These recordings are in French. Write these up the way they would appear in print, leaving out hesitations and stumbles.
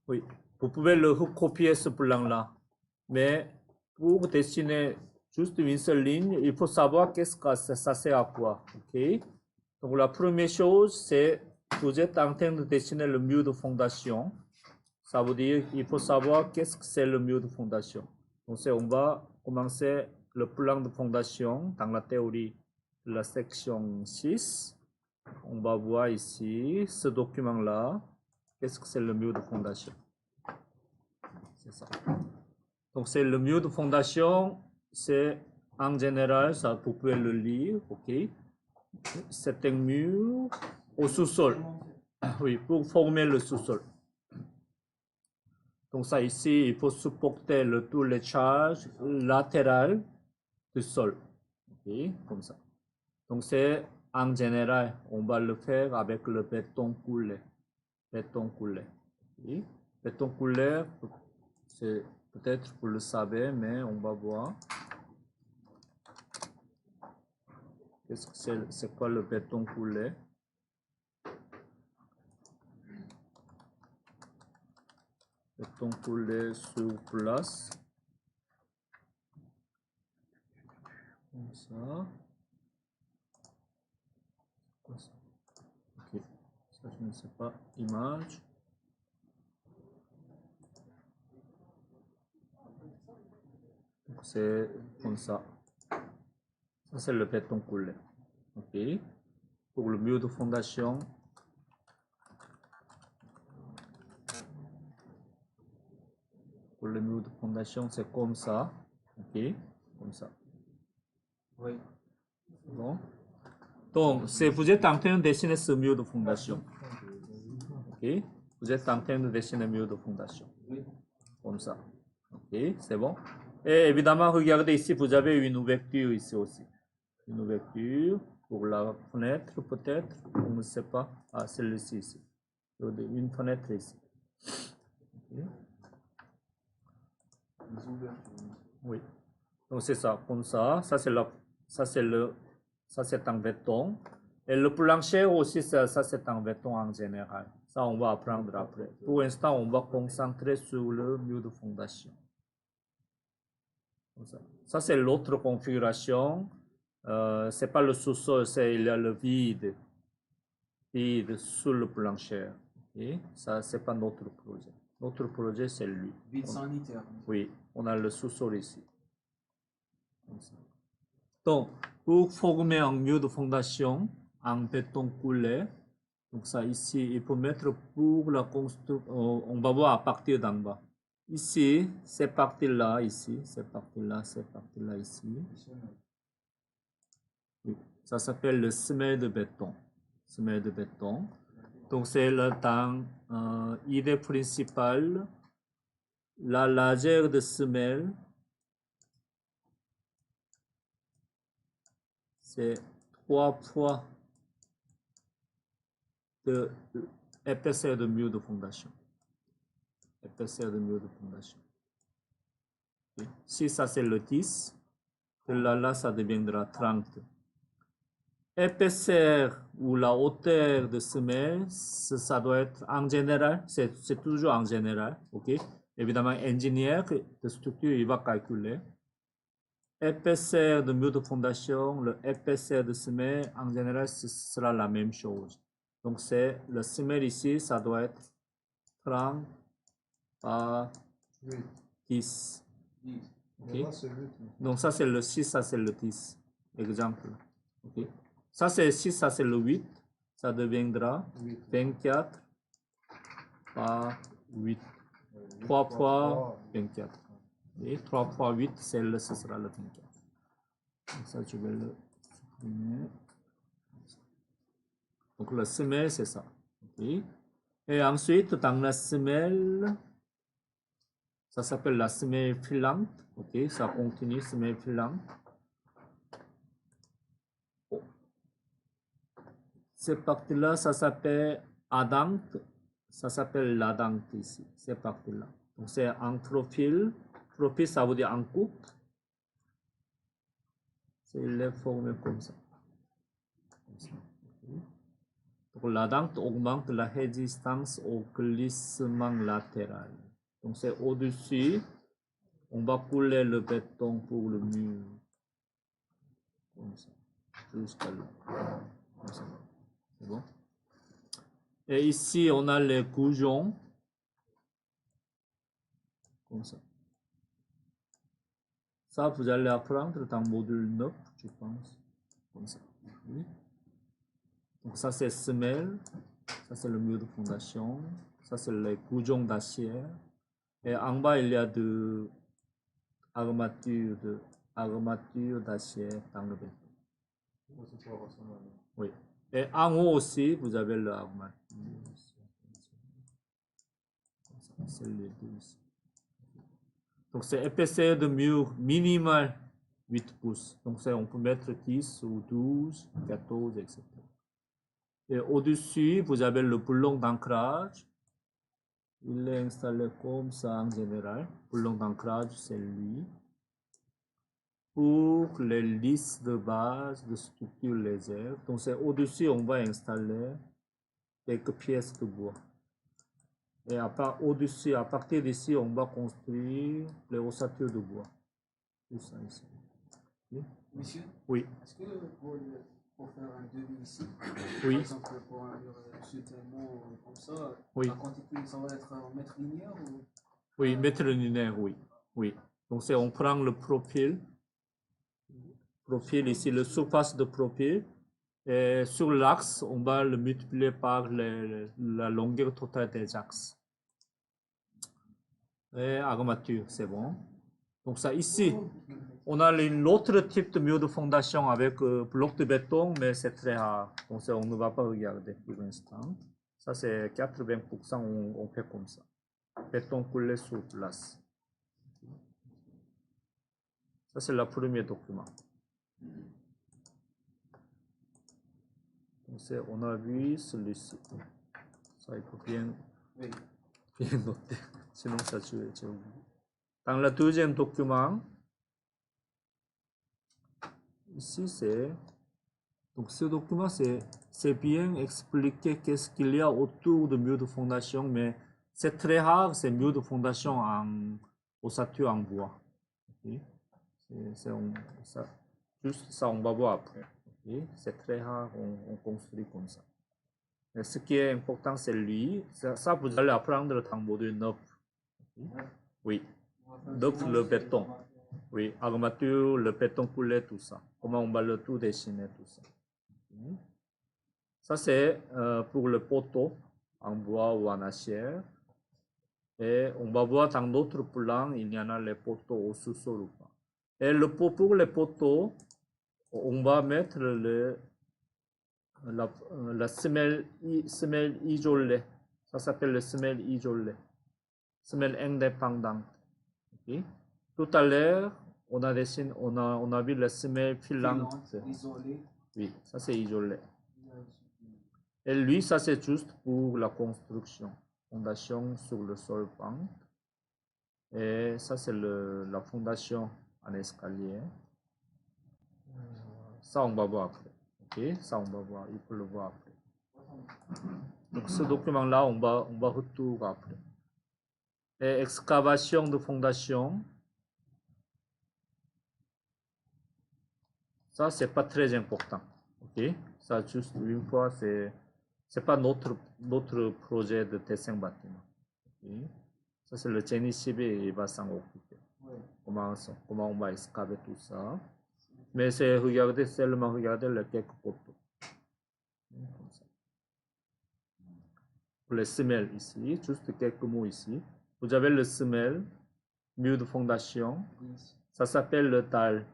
Oui, vous pouvez le recopier ce plan-là. Mais pour dessiner juste une seule ligne, il faut savoir qu'est-ce que ça sert à quoi. Ok? Donc la première chose, c'est vous êtes en train de dessiner le mur de fondation. Ça veut dire qu'il faut savoir qu'est-ce que c'est le mur de fondation. Donc on va commencer le plan de fondation dans la théorie de la section 6. On va voir ici ce document-là. Qu'est-ce que c'est le mur de fondation? C'est ça. Donc c'est le mur de fondation, c'est en général, ça vous pouvez le lire, ok? C'est un mur au sous-sol. Oui, pour former le sous-sol. Donc ça ici, il faut supporter tous les charges latérales du sol. Ok, comme ça. Donc c'est en général, on va le faire avec le béton coulé. Béton coulé. Okay. Béton coulé, c'est peut-être vous le savez, mais on va voir. Qu'est-ce que c'est quoi le béton coulé? Béton coulé sur place. Comme ça. Ok. Ça, je ne sais pas. Image. C'est comme ça. Ça, c'est le béton coulé. Ok. Pour le mur de fondation. Pour le mur de fondation, c'est comme ça. Ok. Comme ça. Oui. Bon. Donc, vous êtes en train de dessiner ce mur de fondation. Ok. Vous êtes en train de dessiner le mur de fondation. Comme ça. Ok. C'est bon. Et évidemment, regardez ici, vous avez une ouverture ici aussi. Une ouverture pour la fenêtre peut-être. On ne sait pas. Ah, celle-ci ici. Une fenêtre ici. Okay. Oui. Donc c'est ça, comme ça. Ça c'est en béton. Et le plancher aussi, ça c'est en béton en général. Ça, on va apprendre après. Pour l'instant, on va concentrer sur le mur de fondation. Comme ça. Ça c'est l'autre configuration. C'est pas le sous-sol, il y a le vide sous le plancher. Et ça, c'est pas notre projet. Notre projet, c'est lui. Vide sanitaire. Oui, on a le sous-sol ici. Donc, pour former un mur de fondation en béton coulé, donc ça ici, il faut mettre pour la construction, on va voir à partir d'en bas. Ici, cette partie-là, ici, cette partie-là, ici. Oui, ça s'appelle le semelle de béton. Semelle de béton. Donc, c'est le temps, idée principale, la largeur de semelle, c'est 3 fois de épaisseur de mur de fondation. Épaisseur de mur de fondation. Okay. Si ça c'est le 10, là ça deviendra 30. Épaisseur ou la hauteur de semelle, ça doit être en général, c'est toujours en général. Ok. Évidemment, ingénieur de structure, il va calculer. Épaisseur de mur de fondation, l'épaisseur de semelle, en général, ce sera la même chose. Donc, c'est le semelle ici, ça doit être 30 par 10. Okay. Donc, ça, c'est le 6, ça, c'est le 10. Exemple. Okay. Ça, c'est 6, ça, c'est le 8. Ça deviendra 24 par 8. 3 fois 24. Et 3 fois 8, ce sera le 24. Donc ça, je vais le supprimer. Donc la semelle, c'est ça. Okay. Et ensuite, dans la semelle, ça s'appelle la semelle filante. Ok, ça continue, semelle filante. Oh. Cette partie-là, ça s'appelle adante. Ça s'appelle l'adante ici, cette partie-là. Donc c'est en profil. Profil, ça veut dire en coupe. Il est formé comme ça. Okay. Donc la dent augmente la résistance au glissement latéral. Donc c'est au-dessus. On va couler le béton pour le mur. Comme ça. Jusqu'à là. Comme ça. C'est bon? Et ici, on a les goujons. Comme ça. Ça, vous allez apprendre dans le module 9, je pense. Comme ça. Oui. Donc ça, c'est semelle. Ça, c'est le mur de fondation. Ça, c'est les goujons d'acier. Et en bas, il y a de armature d'acier dans le béton. Oui. Et en haut aussi, vous avez l'armature. C'est les deux ici. Donc c'est épaisseur de mur minimale 8 pouces. Donc on peut mettre 10 ou 12, 14, etc. Et au-dessus, vous avez le boulon d'ancrage. Il est installé comme ça en général. Boulon d'ancrage, c'est lui. Pour les listes de base de structure légère. Donc c'est au-dessus, on va installer quelques pièces de bois. Et au-dessus, à partir d'ici, on va construire les ossatures de bois. Tout ça ici. Oui. Monsieur, Oui. est-ce que pour faire un devis ici, Oui. par exemple pour un mur soutènement comme ça, Oui. la quantité, ça va être en mètre linéaire ou Oui, mètre linéaire, oui. Oui. Donc on prend le profil. Profil ici, le surface de profil. Et sur l'axe, on va le multiplier par la longueur totale des axes. Et armature, c'est bon. Donc ça ici, on a l'autre type de mur de fondation avec bloc de béton, mais c'est très rare. Donc ça, on ne va pas regarder pour l'instant. Ça c'est 80%, on fait comme ça. Béton coulé sur place. Ça c'est le premier document. Donc on a vu celui-ci. Ça il faut bien noter, sinon ça tu oublies. Dans le deuxième document, ici c'est... Donc ce document, c'est bien expliqué qu'est-ce qu'il y a autour de mur de fondation, mais c'est très rare ces murs de fondation en ossature en bois. Okay? Juste ça, on va voir après. Okay? C'est très rare, on construit comme ça. Mais ce qui est important, c'est lui. Ça, vous allez apprendre dans le module 9. Okay? Oui. 9, le béton. Oui, armature, le béton coulé, tout ça. Comment on va le tout dessiner, tout ça. Ça, c'est pour le poteau en bois ou en acier. Et on va voir dans d'autres plans, il y en a les poteaux au sous-sol ou pas. Et pour les poteaux, on va mettre la semelle isolée. Ça s'appelle la semelle isolée. Semelle indépendante. Okay. Tout à l'heure, on a vu la semelle filante. isolée. Oui, ça c'est isolé. Et lui, ça c'est juste pour la construction. Fondation sur le sol pente. Et ça c'est la fondation en escalier. Ça on va voir après. Ok, ça on va voir, il faut le voir après. Donc ce document-là, on va retrouver après. Et excavation de fondation. Ça c'est pas très important. Ok, ça juste une fois c'est pas notre projet de dessin bâtiment. Okay. Ça, c'est le génie civil, il va s'en occuper. Comment on va excaver tout ça. Mais c'est seulement regarder les quelques photos. Comme ça. Pour les semelles ici, juste quelques mots ici. Vous avez le semelle, mur de fondation. Ça s'appelle le dalle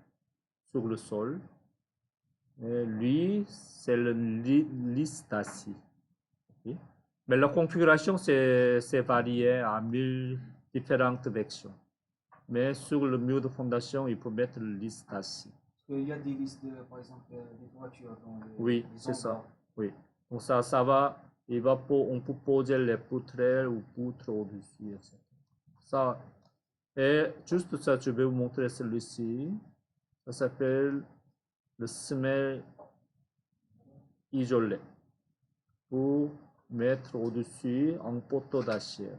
sur le sol. Et lui, c'est le listacie. Okay. Mais la configuration, c'est varié à 1000 différentes versions. Mais sur le mur de fondation, il faut mettre le listacie. Il y a des listes, par exemple, des voitures dans les. Oui, c'est ça. Oui. Donc ça va. On peut poser les poutrelles ou poutres au-dessus, etc. Ça. Et juste ça, je vais vous montrer celui-ci. Ça s'appelle le semelle isolé. pour mettre au-dessus un poteau d'acier.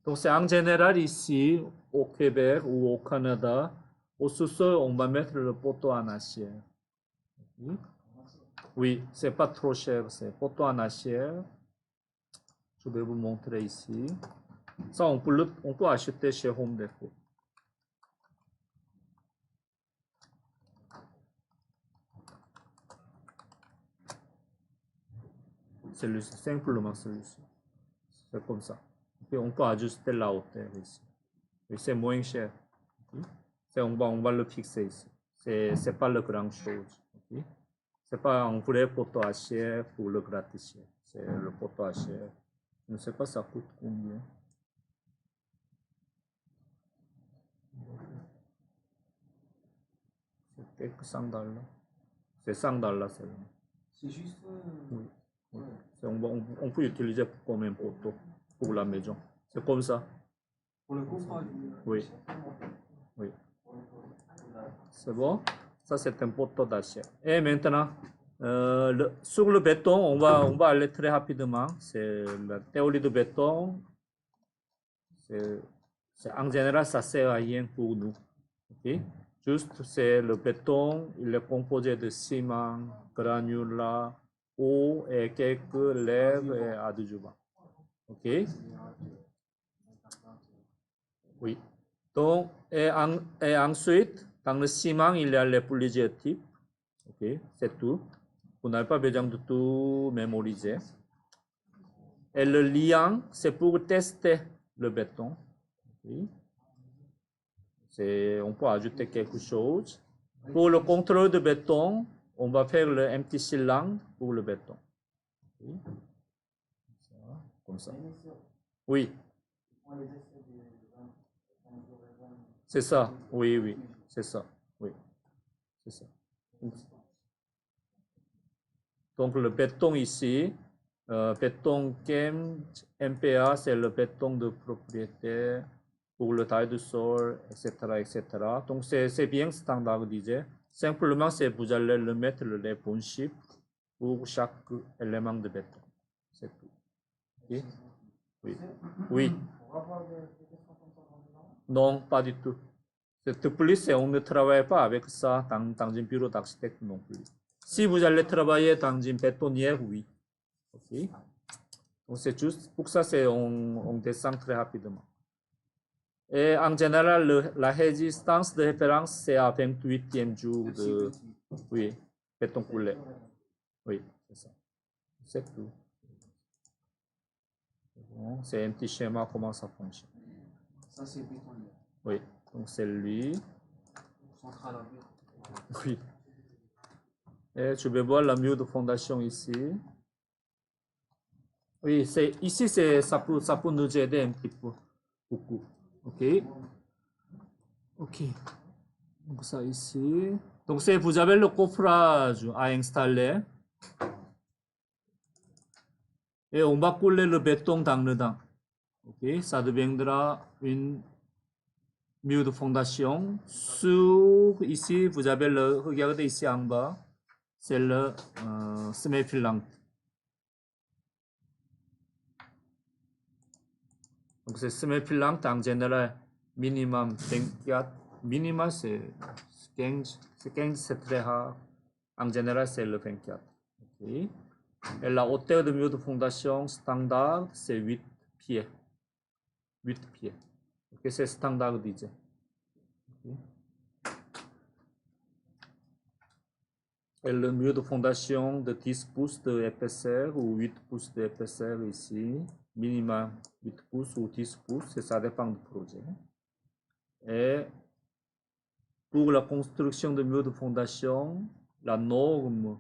Donc c'est en général ici au Québec ou au Canada, au sous-sol, on va mettre le poteau en acier. Oui, c'est pas trop cher, c'est poteau en acier. Je vais vous montrer ici. Ça, on peut acheter chez Home Depot. Celui-ci, simplement celui-ci. C'est comme ça. Et on peut ajuster la hauteur ici. Et c'est moins cher. On va le fixer ici. C'est pas le grand chose. Okay? C'est pas un vrai poteau acier pour le gratte-ciel. C'est le poteau acier. Je ne sais pas ça coûte combien. C'est quelques $100. C'est $100 seulement. C'est juste. Oui. Ouais. On peut utiliser comme un poteau pour la maison. C'est comme ça. Pour le confort. Oui. Oui. C'est bon? Ça, c'est un poteau d'acier. Et maintenant, sur le béton, on va aller très rapidement. C'est la théorie du béton. En général, ça sert à rien pour nous. Okay? Juste, c'est le béton, il est composé de ciment, granulat, eau et quelques lèvres et adjuvants. OK? Oui. Donc, et ensuite, dans le ciment, il y a les plusieurs types. OK? C'est tout. Vous n'avez pas besoin de tout mémoriser. Et le liant, c'est pour tester le béton. Okay? On peut ajouter quelque chose. Pour le contrôle de béton, on va faire le empty cylindre pour le béton. Okay? Comme ça. Oui. C'est ça. Oui, oui. C'est ça. Oui. C'est ça. Donc le béton ici, béton KEM, MPA, c'est le béton de propriété pour le taille de sol, etc., etc. Donc c'est bien standardisé. Simplement, vous allez le mettre les bons chiffres pour chaque élément de béton. C'est tout. Okay? Oui. Oui. Non, pas du tout. De plus, on ne travaille pas avec ça dans un bureau d'architecte non plus. Si vous allez travailler dans une bétonnière, oui. Ok. Donc c'est juste pour ça, on descend très rapidement. Et en général, la résistance de référence, c'est à 28e jour de béton coulé. Oui, c'est ça. C'est tout. Bon, c'est un petit schéma comment ça fonctionne. Ça, c'est bétonnière. Oui, donc c'est lui. Centrale à béton. Oui. Et je vais voir la mur de fondation ici. Oui, ici, ça peut nous aider un petit peu. Beaucoup. OK. OK. Donc ça ici. Donc vous avez le coffrage à installer. Et on va couler le béton dans le dedans. OK. Ça deviendra une mur de fondation. Ici, vous avez regardez ici en bas. C'est le semi-filante. Donc c'est semi-filante en général minimum 24. Minimum c'est 15. 15 c'est très rare. En général c'est le 24. Okay. Et la hauteur de mur de fondation standard c'est 8 pieds. 8 pieds. Okay, c'est standardisé. Okay. Et le mur de fondation de 10 pouces d'épaisseur ou 8 pouces d'épaisseur ici. Minimum 8 pouces ou 10 pouces, ça dépend du projet. Et pour la construction de murs de fondation, la norme,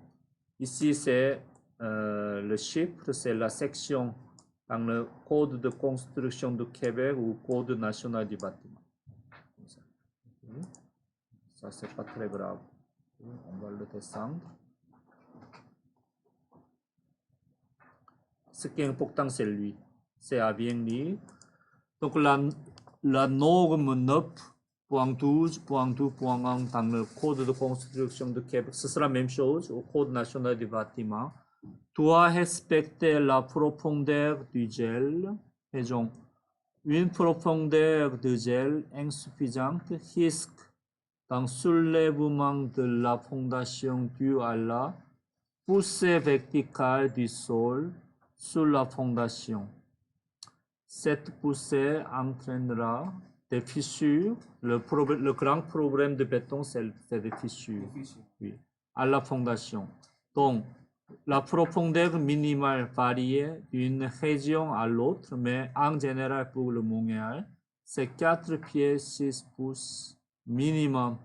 ici c'est le chiffre, c'est la section dans le code de construction du Québec ou code national du bâtiment. Ça, c'est pas très grave. On va le descendre. Ce qui est important, c'est lui. C'est à bien lire. Donc la norme 9.12.2.1 dans le code de construction de Québec, ce sera la même chose au code national du bâtiment. doit respecter la profondeur du gel. Raison. Une profondeur de gel insuffisante risque d'un soulèvement de la fondation due à la poussée verticale du sol sur la fondation. Cette poussée entraînera des fissures. Le grand problème de béton, c'est des fissures. Oui, à la fondation. Donc, la profondeur minimale varie d'une région à l'autre, mais en général pour le Montréal, c'est 4 pieds 6 pouces minimum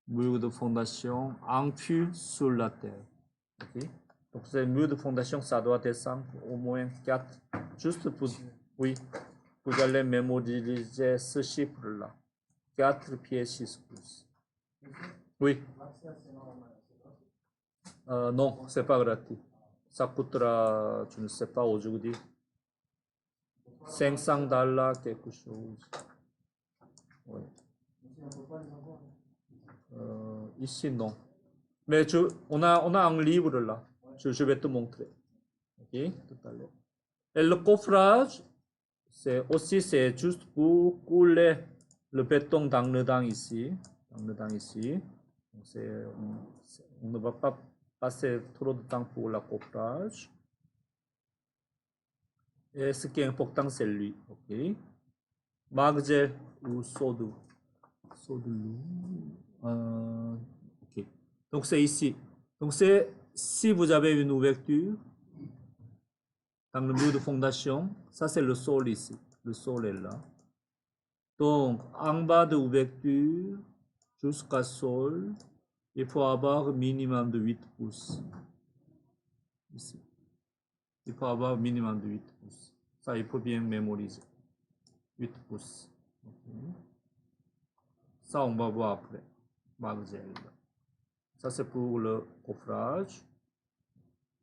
mur de fondation en fût sur la terre. Okay? Donc, ce mur de fondation, ça doit descendre au moins 4, juste pour, oui, vous allez mémoriser ce chiffre-là. 4 pieds 6 pouces. Oui. Non, c'est pas gratuit. Ça coûtera, je ne sais pas aujourd'hui, $500 quelque chose. Oui. Ici, non. Mais on a un livre là. Je vais te montrer. Ok, tout à l'heure. Et le coffrage, c'est juste pour couler le béton dans le dent ici. Dans le dent ici. On ne va pas passer trop de temps pour le coffrage. Et ce qui est important, c'est lui. Ok. Margel ou sodu. Sodu. Ok. Donc c'est ici. Donc si vous avez une ouverture dans le mur de fondation, ça c'est le sol ici. Le sol est là. Donc en bas de l'ouverture jusqu'à sol, il faut avoir un minimum de 8 pouces. Ici. Il faut avoir un minimum de 8 pouces. Ça, il faut bien mémoriser. 8 pouces. Okay. Ça, on va voir après. Margel. Ça, c'est pour le coffrage.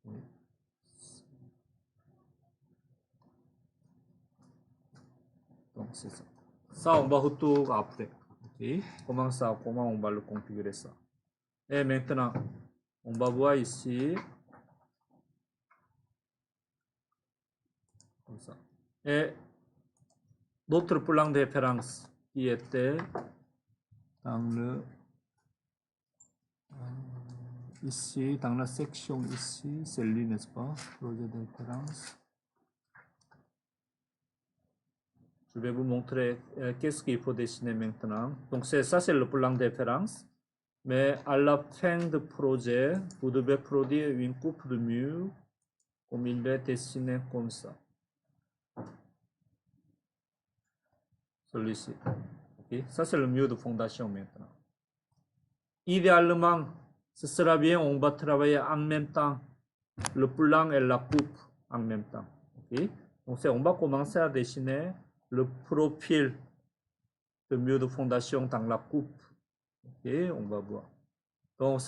Oui. Donc, c'est ça. Ça, on va retourner après. Okay. Comment on va le configurer ça? Et maintenant, on va voir ici. Comme ça. Et notre plan de référence qui était dans le ici, dans la section ici, c'est lui, n'est-ce pas? Projet de référence. Je vais vous montrer qu'est-ce qu'il faut dessiner maintenant. Donc ça, c'est le plan de référence. Mais à la fin du projet, vous devez produire une coupe de mur comme il est dessiné comme ça. Celui-ci. Okay. Ça, c'est le mur de fondation maintenant. Idéalement, ce sera bien, on va travailler en même temps le plan et la coupe en même temps. Okay. Donc, on va commencer à dessiner le profil de mur de fondation dans la coupe. Okay. On va voir. Donc,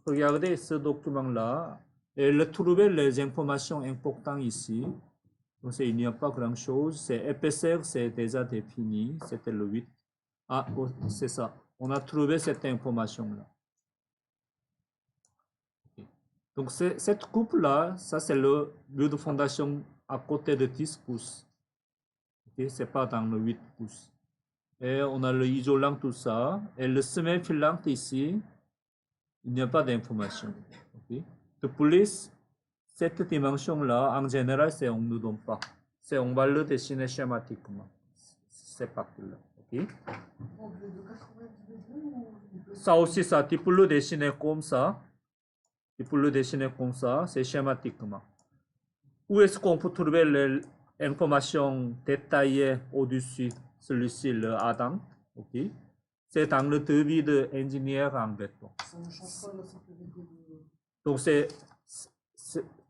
regardez ce document-là et trouver les informations importantes ici. Donc, il n'y a pas grand-chose. C'est épaisseur, c'est déjà défini. C'était le 8. Ah, oh, c'est ça. On a trouvé cette information-là. Okay. Donc, cette coupe-là, ça, c'est le mur de fondation à côté de 10 pouces. Okay. Ce n'est pas dans le 8 pouces. Et on a le isolant, tout ça. Et le semelle filante ici, il n'y a pas d'information. Okay. De plus, cette dimension-là, en général, on ne nous donne pas. On va le dessiner schématiquement. C'est parti-là. Okay. Ça aussi, ça, tu peux le dessiner comme ça. Tu peux le dessiner comme ça, c'est schématiquement. Où est-ce qu'on peut trouver l'information détaillée au-dessus? Celui-ci, le Adam. Okay. C'est dans le devis d'ingénieur en béton. Ça ne change pas la sécurité de... Donc,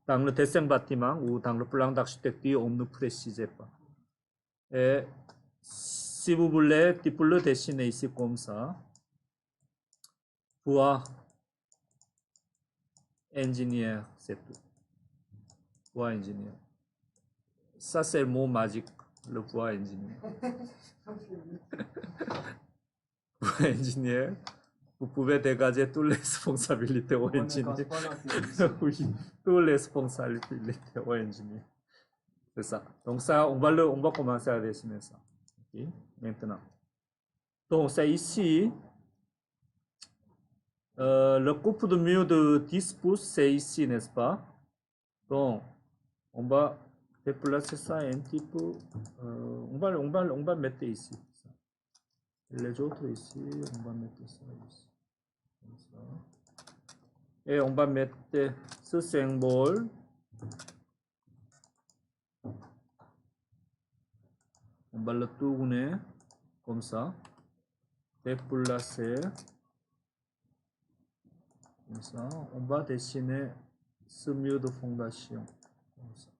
dans le dessin bâtiment ou dans le plan d'architecture, on ne précisait pas. Et si vous voulez, tu peux le dessiner ici comme ça. Voie ingénieur, c'est tout. Voie ingénieur. Ça, c'est le mot magique, le voie ingénieur. Voie ingénieur. vous pouvez dégager toutes les responsabilités au On ne engineer. casse pas la tête ici. Oui, toutes les responsabilités au engineer. C'est ça. Donc ça, on va commencer à dessiner ça. Ok, maintenant. Donc c'est ici. Le couple de mu de 10 pouces, c'est ici, n'est-ce pas? Donc, on va déplacer ça un petit peu. On va mettre ici. Les autres ici, on va mettre ça ici. Comme ça. Et on va mettre ce symbole. On va le tourner comme ça. Déplacer. Comme ça. On va dessiner ce mur de fondation. Comme ça.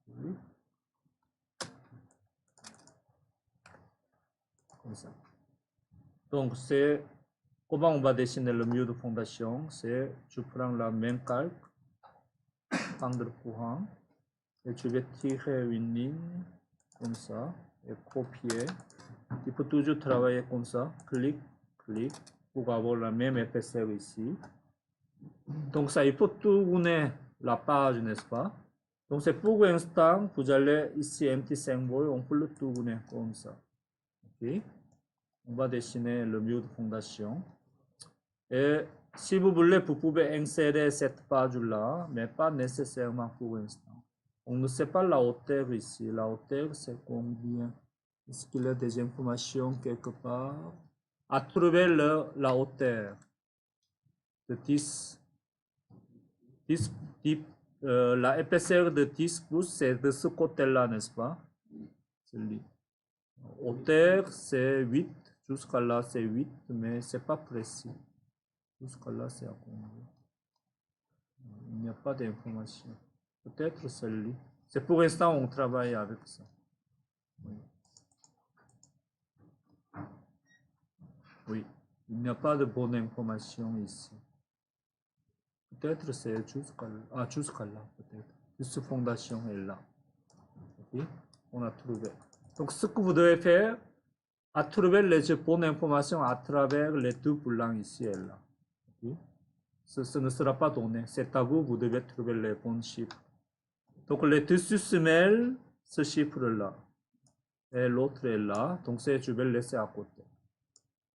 Oui. Comme ça. Donc, c'est comment on va dessiner le mur de fondation. C'est tu prends la même calque, prendre courant, et tu vas tirer une ligne comme ça et copier. Il faut toujours travailler comme ça, clic, clic, pour avoir la même épaisseur ici. Donc ça, il faut tourner la page, n'est-ce pas? Donc c'est pour l'instant, vous allez ici un petit symbole, on peut le tourner comme ça. Ok? On va dessiner le mur de fondation. Et si vous voulez, vous pouvez insérer cette page-là, mais pas nécessairement pour l'instant. On ne sait pas la hauteur ici. La hauteur, c'est combien? Est-ce qu'il y a des informations quelque part? À trouver la hauteur de 10. La épaisseur de 10 pouces, c'est de ce côté-là, n'est-ce pas? Celui. Hauteur, c'est 8. Jusqu'à là, c'est 8, mais c'est pas précis. Jusqu'à là, c'est à combien? Il n'y a pas d'information. Peut-être celui. C'est pour l'instant, on travaille avec ça. Oui. Oui. Il n'y a pas de bonne information ici. Peut-être c'est jusqu'à là. Ah, jusqu'à là, peut-être. Cette fondation est là. Okay? On a trouvé. Donc, ce que vous devez faire, à trouver les bonnes informations à travers les deux blancs ici et là. Okay? Ce ne sera pas donné. C'est à vous, vous devez trouver les bons chiffres. Donc, les dessus se mêlent ce chiffre-là. Et l'autre est là. Donc, je vais le laisser à côté.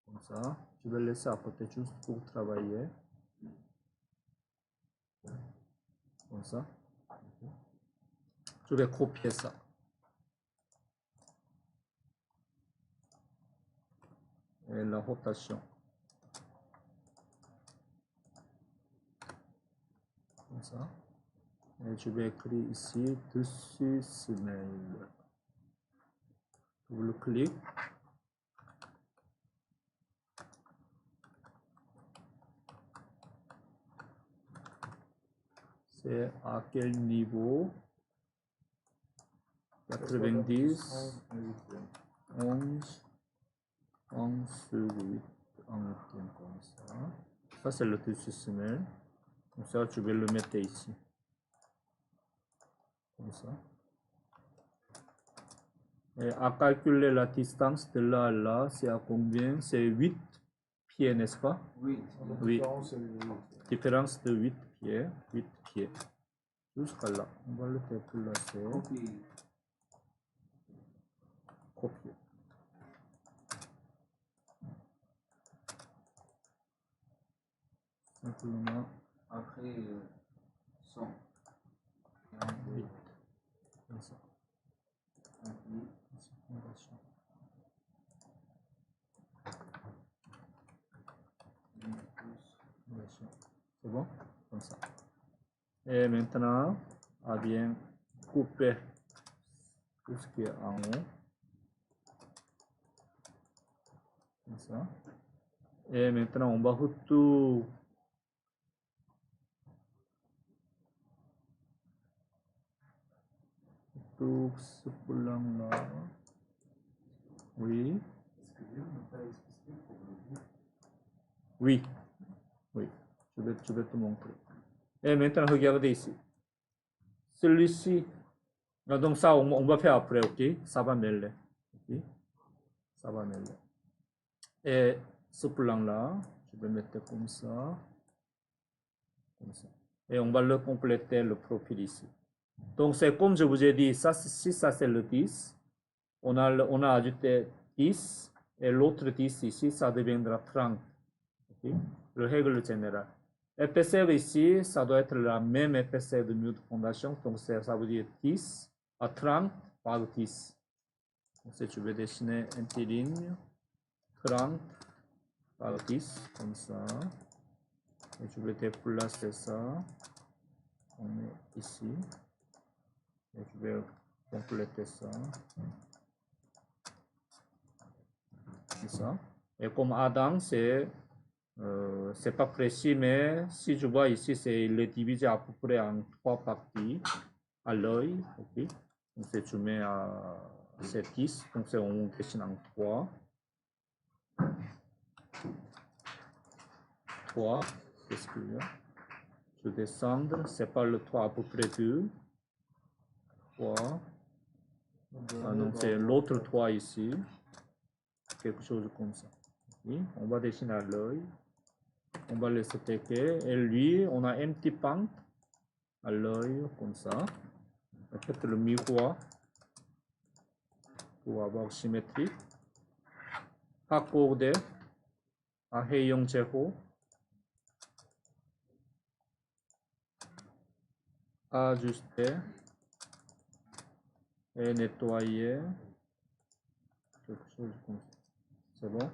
Comme ça. Je vais le laisser à côté juste pour travailler. Comme ça. Je vais copier ça. Et la rotation. Comme ça. Et je vais écrire ici dessus semelle. Double clic. C'est à quel niveau? 90, 11, 11 sur 8, en mettant comme ça. Ça, c'est le dessus semelle. Comme ça, je vais le mettre ici. Comme ça. Et à calculer la distance de là à là, c'est à combien? C'est 8 pieds, n'est-ce pas? Oui. Oui. Différence de 8 pieds. 8 pieds. Jusqu'à là. On va le déplacer. Copier. Simplement. Après, 100. 8. Comme ça. C'est bon? Comme ça. Et maintenant, à bien couper tout ce qui est en haut. Comme ça. Et maintenant, on va tout ce blanc-là. Oui. Oui. Oui. Je vais te montrer. Et maintenant, regardez ici. Celui-ci. Donc ça, on va faire après, ok? Ça va mêler. Ok? Ça va mêler. Et ce plan-là, je vais mettre comme ça. Comme ça. Et on va le compléter le profil ici. Donc c'est comme je vous ai dit, ça, si ça c'est le 10, on a ajouté 10 et l'autre 10 ici, ça deviendra 30. Okay? Le règle générale. épaisseur ici, ça doit être la même épaisseur de mur de fondation, donc ça veut dire 10 à 30 par 10. Donc je vais dessiner une petite ligne, 30 par 10, comme ça. Et je vais déplacer ça. On met ici. Et je vais compléter ça. C'est ça. Et comme Adam, c'est pas précis, mais si je vois ici, il est divisé à peu près en 3 parties à l'œil. Okay. Donc je mets à 10, donc on dessine en 3. 3, qu'est-ce qu'il y a? Je descends, c'est pas le 3 à peu près 2. 3. Ah non, c'est l'autre 3 ici. Quelque chose comme ça. Okay. On va dessiner à l'œil. On va laisser tecker. Et lui, on a un petit pente à l'œil, comme ça. Peut-être le miroir pour avoir symétrie. Raccorder à rayon zéro. Ajuster et nettoyer. Quelque chose comme ça. C'est bon.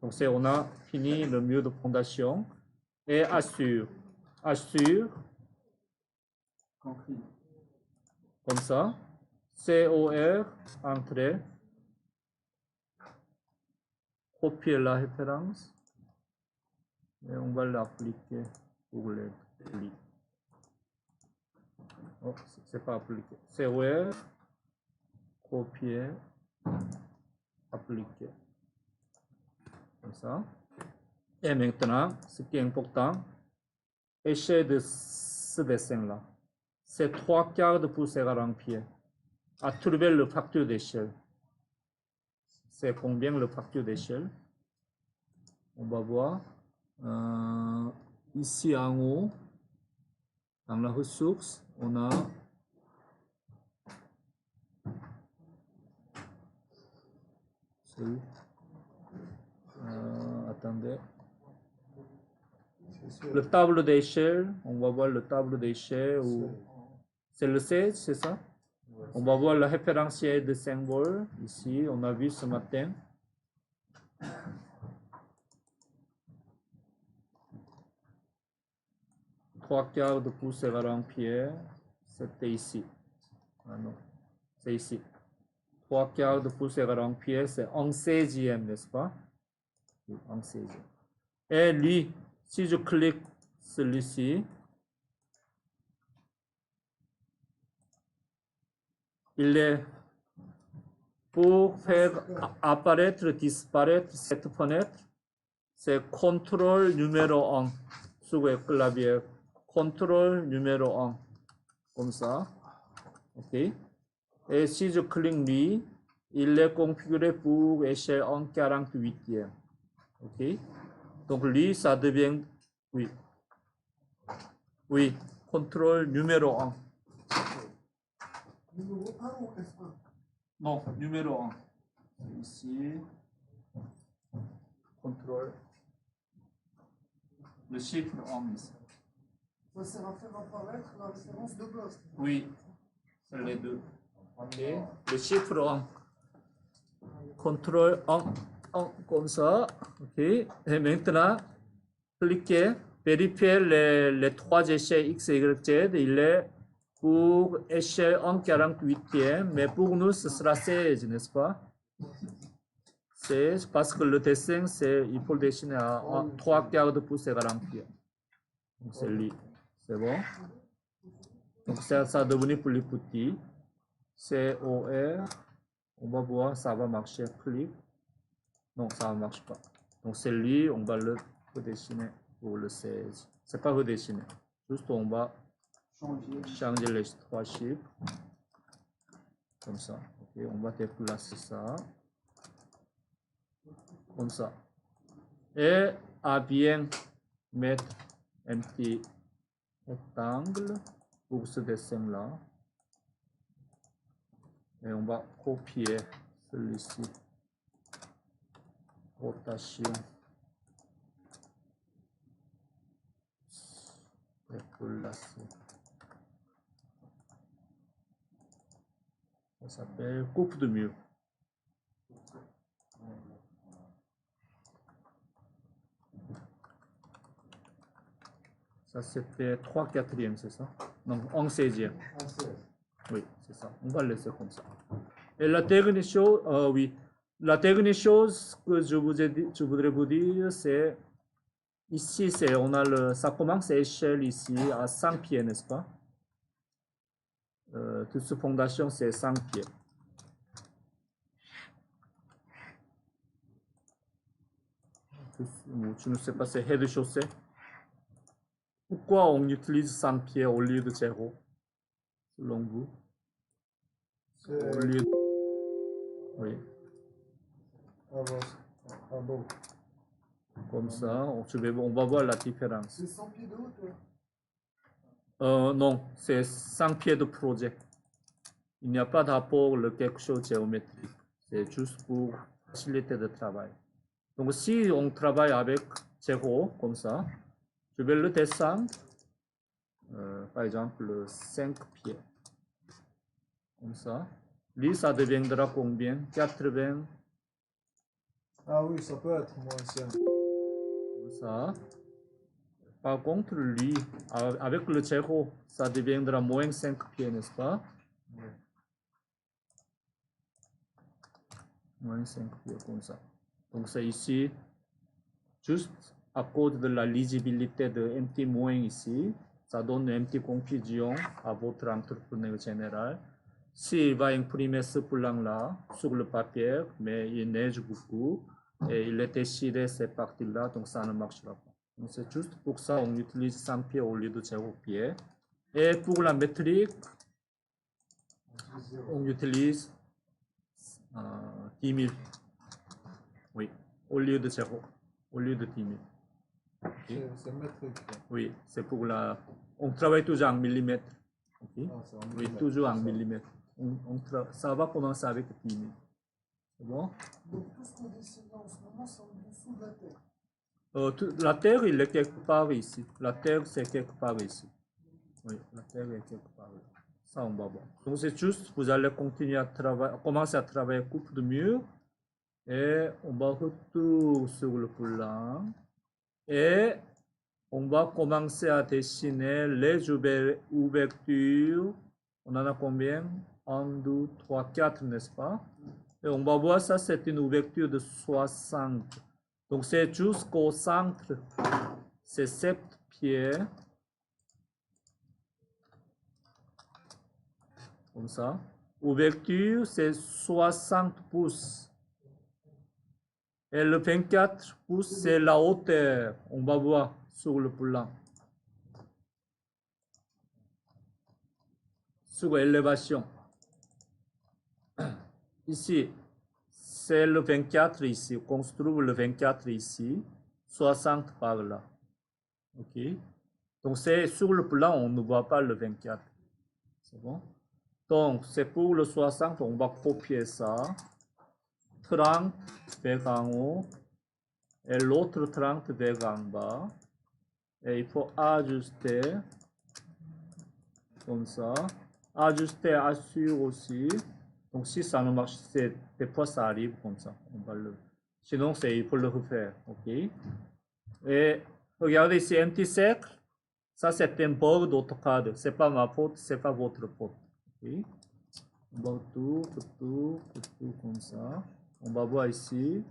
Donc on a fini le mur de fondation. Et assure. Concret. Comme ça. COR, entrée. Copier la référence. Et on va l'appliquer pour les plis. Oh, c'est pas appliqué. COR, copier, appliquer. Comme ça. Et maintenant, ce qui est important, échelle de ce dessin-là. C'est 3/4 de poussière à remplir. À trouver le facteur d'échelle. C'est combien le facteur d'échelle? On va voir. Ici en haut, dans la ressource, on a attendez. Le tableau d'échelle, on va voir le tableau d'échelle. C'est le 16, c'est ça? On va voir le référentiel de symbole. Ici, on a vu ce matin. Trois quarts de poussière à remplir. C'était ici. Ah non, c'est ici. 3/4 de poussière à remplir, c'est 1/16e, n'est-ce pas? 1/16e. Et lui, si je clique celui-ci, il est pour faire apparaître, disparaître cette fenêtre, c'est contrôle numéro 1 sur le clavier. Contrôle numéro 1. Comme ça. OK. Et si je clique lui, il est configuré pour échelle 1/48e. OK. Donc lui, ça devient, oui. Oui, contrôle numéro 1. Numéro 1 ou F1? Non, numéro 1. Ici, contrôle. Le chiffre 1 ici. Ça sert à faire apparaître la référence de base. Oui, c'est les deux. OK. Le chiffre 1. Contrôle 1, comme ça. OK. Et maintenant, cliquez, vérifiez les trois échelles X, Y, Z. Il est pour échelle 1/48e, mais pour nous, ce sera 16, n'est-ce pas? 16, parce que le dessin, il faut le dessiner à 3/4 de poussière à remplir. Donc, c'est lui. C'est bon? Donc, ça a devenu plus petit. COR. On va voir, ça va marcher. Clic. Non, ça ne marche pas. Donc, c'est lui, on va le redessiner pour le 16. C'est pas redessiner. Juste, on va changer les trois chiffres. Comme ça. Okay, on va déplacer ça. Comme ça. Et à bien mettre un petit rectangle pour ce dessin-là. Et on va copier celui-ci. Rotation. Déplacer. Ça s'appelle coupe de mur. Ça c'était 3/4, c'est ça? Non, 1/16. Oui, c'est ça. On va laisser comme ça. Et la dernière chose, oui. La dernière chose que je voudrais vous dire, c'est ici, ça commence à échelle ici à 5 pieds, n'est-ce pas? Toute cette fondation, c'est 5 pieds. Je ne sais pas, c'est rez-de-chaussée. Pourquoi on utilise 5 pieds au lieu de 0, selon vous? Au lieu de... Oui. Comme ça, on va voir la différence. C'est 100 pieds de hauteur. Non, c'est 5 pieds de projet. Il n'y a pas de rapport avec quelque chose de géométrique. C'est juste pour faciliter le travail. Donc si on travaille avec 0, comme ça, je vais le descendre, par exemple 5 pieds. Comme ça. Lui, ça deviendra combien? 80. Ah oui, ça peut être moins ancien. Comme ça. Par contre, lui, avec le 0, ça deviendra moins 5 pieds, n'est-ce pas? Oui. Moins 5 pieds, comme ça. Donc c'est ici, juste à cause de la lisibilité de un petit moins ici, ça donne une petite confusion à votre entrepreneur général. S'il va imprimer ce plan-là sur le papier, mais il neige beaucoup et il est déchiré ces parties-là, donc ça ne marchera pas. Donc c'est juste pour ça qu'on utilise 100 pieds au lieu de 0 pieds. Et pour la métrique, on utilise 10 000. Oui, au lieu de 0, au lieu de 10 000. Okay. C'est métrique. Oui, c'est pour la... On travaille toujours en millimètres. Okay. Ah, c'est en Oui, millimètres, toujours en c'est ça. millimètres. Ça va commencer avec 10 000. C'est bon? Donc tout ce qu'on dessine là en ce moment, c'est en dessous de la terre. La terre, il est quelque part ici. La terre, c'est quelque part ici. Oui, la terre est quelque part ici. Ça, on va voir. Donc, c'est juste, vous allez continuer à travailler, commencer à travailler coupe de mur. Et on va retourner sur le plan. Et on va commencer à dessiner les ouvertures. On en a combien? 1, 2, 3, 4, n'est-ce pas? Et on va voir ça, c'est une ouverture de 60. Donc c'est jusqu'au centre, c'est 7 pieds. Comme ça. Ouverture, c'est 60 pouces. Et le 24 pouces, c'est la hauteur. On va voir sur le plan. Sur l'élévation. Ici, c'est le 24 ici. On trouve le 24 ici. 60 par là. OK? Donc, c'est sur le plan, on ne voit pas le 24. C'est bon? Donc, c'est pour le 60, on va copier ça. 30 vers en haut. Et l'autre 30 vers en bas. Et il faut ajuster. Comme ça. Ajuster assure aussi. Donc si ça ne marche, des fois ça arrive comme ça. On va sinon, il faut le refaire. OK? Et regardez ici, un petit cercle. Ça, c'est un bord d'AutoCAD. Ce n'est pas ma faute, ce n'est pas votre faute. Okay? On va tout comme ça. On va voir ici.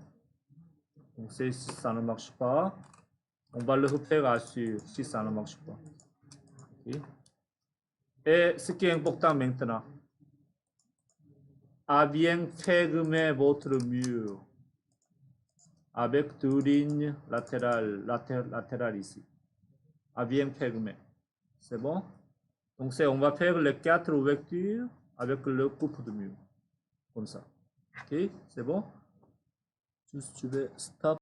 Donc si ça ne marche pas, on va le refaire assure si ça ne marche pas. Okay? Et ce qui est important maintenant, à bien fermer votre mur avec deux lignes latérales ici. À bien fermer. C'est bon? Donc on va faire les 4 ouvertures avec le coupe de mur. Comme ça. Ok? C'est bon? Juste, je vais stop.